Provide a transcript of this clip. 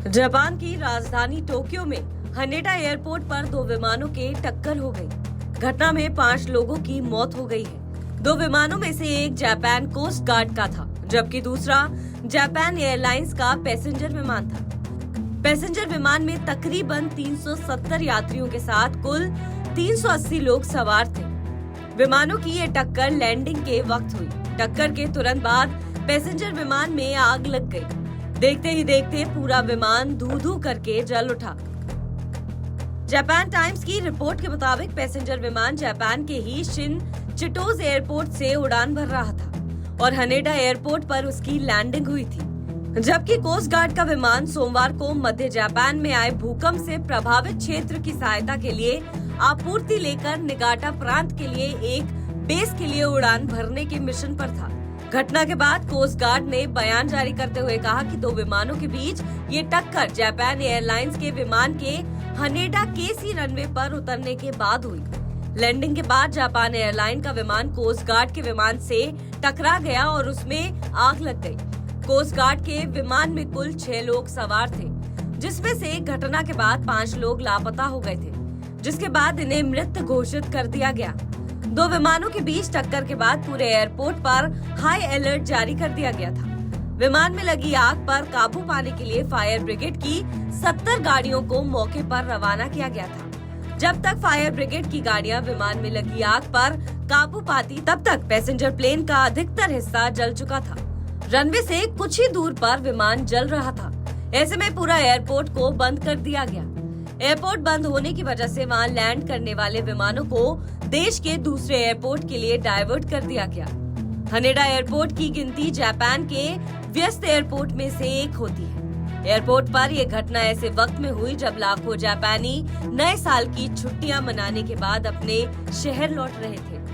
Japan की राजधानी Tokyo में हनेडा एयरपोर्ट पर दो विमानों के टक्कर हो गई। घटना में 5 लोगों की मौत हो गई है। दो विमानों में से एक जापान कोस्ट गार्ड का था, जबकि दूसरा जापान एयरलाइंस का पैसेंजर विमान था। पैसेंजर विमान में तकरीबन 370 यात्रियों के साथ कुल 380 लोग सवार थे। विमानों की ये टक्कर लैंडिंग के वक्त हुई। टक्कर के तुरंत बाद पैसेंजर विमान में आग लग गई। देखते ही देखते पूरा विमान धू-धू करके जल उठा। जापान टाइम्स की रिपोर्ट के मुताबिक पैसेंजर विमान जापान के ही शिन चिटोज एयरपोर्ट से उड़ान भर रहा था और हनेडा एयरपोर्ट पर उसकी लैंडिंग हुई थी, जबकि कोस्ट गार्ड का विमान सोमवार को मध्य जापान में आए भूकंप से प्रभावित क्षेत्र की सहायता के लिए आपूर्ति लेकर निगाटा प्रांत के लिए एक बेस के लिए उड़ान भरने के मिशन पर था। घटना के बाद कोस्ट गार्ड ने बयान जारी करते हुए कहा कि दो विमानों के बीच ये टक्कर जापान एयरलाइंस के विमान के हनेडा केसी रनवे पर उतरने के बाद हुई। लैंडिंग के बाद जापान एयरलाइन का विमान कोस्ट गार्ड के विमान से टकरा गया और उसमें आग लग गई। कोस्ट गार्ड के विमान में कुल 6 लोग सवार थे, जिसमें से घटना के बाद 5 लोग लापता हो गए थे, जिसके बाद इन्हें मृत घोषित कर दिया गया। दो विमानों के बीच टक्कर के बाद पूरे एयरपोर्ट पर हाई अलर्ट जारी कर दिया गया था। विमान में लगी आग पर काबू पाने के लिए फायर ब्रिगेड की 70 गाड़ियों को मौके पर रवाना किया गया था। जब तक फायर ब्रिगेड की गाड़ियां विमान में लगी आग पर काबू पाती, तब तक पैसेंजर प्लेन का अधिकतर हिस्सा जल चुका था। रनवे से कुछ ही दूर पर विमान जल रहा था। ऐसे में पूरा एयरपोर्ट को बंद कर दिया गया। एयरपोर्ट बंद होने की वजह से वहां लैंड करने वाले विमानों को देश के दूसरे एयरपोर्ट के लिए डाइवर्ट कर दिया गया। हनेडा एयरपोर्ट की गिनती जापान के व्यस्त एयरपोर्ट में से एक होती है। एयरपोर्ट पर यह घटना ऐसे वक्त में हुई जब लाखों जापानी नए साल की छुट्टियां मनाने के बाद अपने शहर लौट रहे थे।